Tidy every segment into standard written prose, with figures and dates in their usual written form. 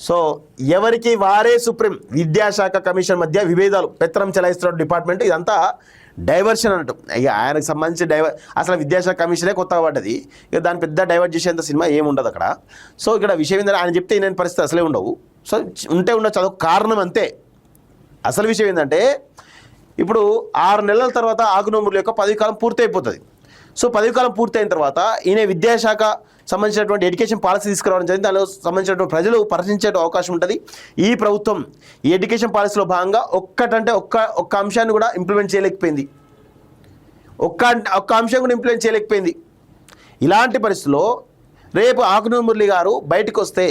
So ఎవరికి వారే supreme, విద్యాశాఖ కమిషన్ మధ్య విభేదాలు, పెత్తనం చెలాయిస్తున్న డిపార్ట్మెంట్, ఇదంతా డైవర్షన్ అన్నట్టు. ఇక ఆయనకు సంబంధించి అసలు విద్యాశాఖ కమిషనే కొత్తగా పడ్డది, ఇక దాని పెద్ద డైవర్ట్ చేసేంత సినిమా ఏముండదు అక్కడ. సో ఇక్కడ విషయం ఏంటంటే ఆయన చెప్తే నేను పరిస్థితి అసలే ఉండవు. సో ఉంటే ఉండొచ్చు, అదొక కారణం అంతే. అసలు విషయం ఏంటంటే ఇప్పుడు 6 నెలల తర్వాత ఆకునూముల యొక్క పదవి కాలం పూర్తి అయిపోతుంది. సో పదవి కాలం పూర్తయిన తర్వాత ఈయన విద్యాశాఖ సంబంధించినటువంటి ఎడ్యుకేషన్ పాలసీ తీసుకురావడం జరిగింది. దానిలో సంబంధించినటువంటి ప్రజలు పరిశీలించే అవకాశం ఉంటుంది. ఈ ప్రభుత్వం ఈ ఎడ్యుకేషన్ పాలసీలో భాగంగా ఒక్క అంశాన్ని కూడా ఇంప్లిమెంట్ చేయలేకపోయింది. ఒక్క అంశం కూడా ఇంప్లిమెంట్ చేయలేకపోయింది. ఇలాంటి పరిస్థితుల్లో రేపు ఆకునూరి మురళి గారు బయటకు వస్తే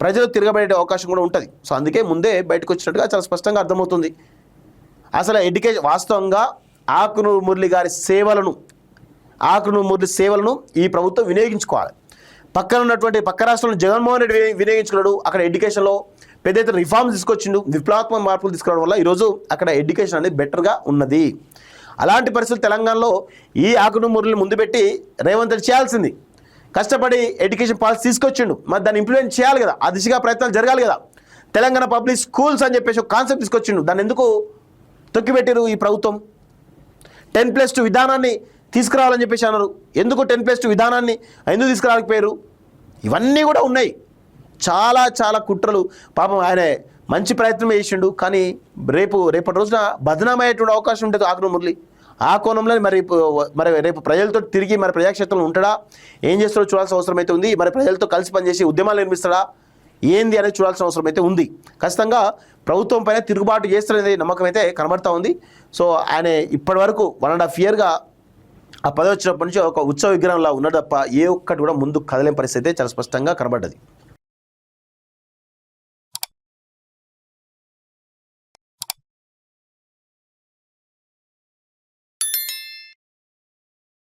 ప్రజలు తిరగబడే అవకాశం కూడా ఉంటుంది. సో అందుకే ముందే బయటకు వచ్చినట్టుగా చాలా స్పష్టంగా అర్థమవుతుంది. అసలు ఎడ్యుకేషన్ వాస్తవంగా ఆకునూరి మురళి గారి సేవలను, ఆకునూరి మురళి సేవలను ఈ ప్రభుత్వం వినియోగించుకోవాలి. పక్కన ఉన్నటువంటి పక్క రాష్ట్రంలో జగన్మోహన్ రెడ్డి వినియోగించుకున్నాడు. అక్కడ ఎడ్యుకేషన్లో పెద్ద ఎత్తున రిఫార్మ్స్ తీసుకొచ్చిండు, విప్లవాత్మక మార్పులు తీసుకురావడం వల్ల ఈరోజు అక్కడ ఎడ్యుకేషన్ అనేది బెటర్గా ఉన్నది. అలాంటి పరిస్థితులు తెలంగాణలో ఈ ఆకునూరి మురళిని ముందు పెట్టి రేవంత్ రెడ్డి చేయాల్సింది. కష్టపడి ఎడ్యుకేషన్ పాలసీ తీసుకొచ్చిండు, మరి దాన్ని ఇంప్లిమెంట్ చేయాలి కదా, ఆ దిశగా ప్రయత్నాలు జరగాలి కదా. తెలంగాణ పబ్లిక్ స్కూల్స్ అని చెప్పేసి ఒక కాన్సెప్ట్ తీసుకొచ్చిండు, దాన్ని ఎందుకు తొక్కిపెట్టారు ఈ ప్రభుత్వం? 10+2 విధానాన్ని తీసుకురావాలని చెప్పేసి అన్నారు. ఎందుకు 10+2 విధానాన్ని ఎందుకు తీసుకురాకపోయారు? ఇవన్నీ కూడా ఉన్నాయి. చాలా చాలా కుట్రలు. పాపం ఆయన మంచి ప్రయత్నం చేసిండు, కానీ రేపటి రోజున బదనామయ్యేటువంటి అవకాశం ఉంటుంది ఆకునూరి మురళి. ఆ కోణంలో మరి రేపు ప్రజలతో తిరిగి మరి ప్రజాక్షేత్రంలో ఉంటాడా, ఏం చేస్తాడో చూడాల్సిన అవసరం అయితే ఉంది. మరి ప్రజలతో కలిసి పనిచేసి ఉద్యమాలు నిర్మిస్తాడా ఏంది అనేది చూడాల్సిన అవసరం అయితే ఉంది. ఖచ్చితంగా ప్రభుత్వం పైన తిరుగుబాటు చేస్తున్నది నమ్మకం అయితే కనబడతా ఉంది. సో ఆయన ఇప్పటి వరకు 1.5 ఇయర్గా ఆ పదవి వచ్చినప్పటి నుంచి ఒక ఉత్సవ విగ్రహంలా ఉన్నాడు తప్ప ఏ ఒక్కటి కూడా ముందుకు కదలేని పరిస్థితి చాలా స్పష్టంగా కనబడ్డది.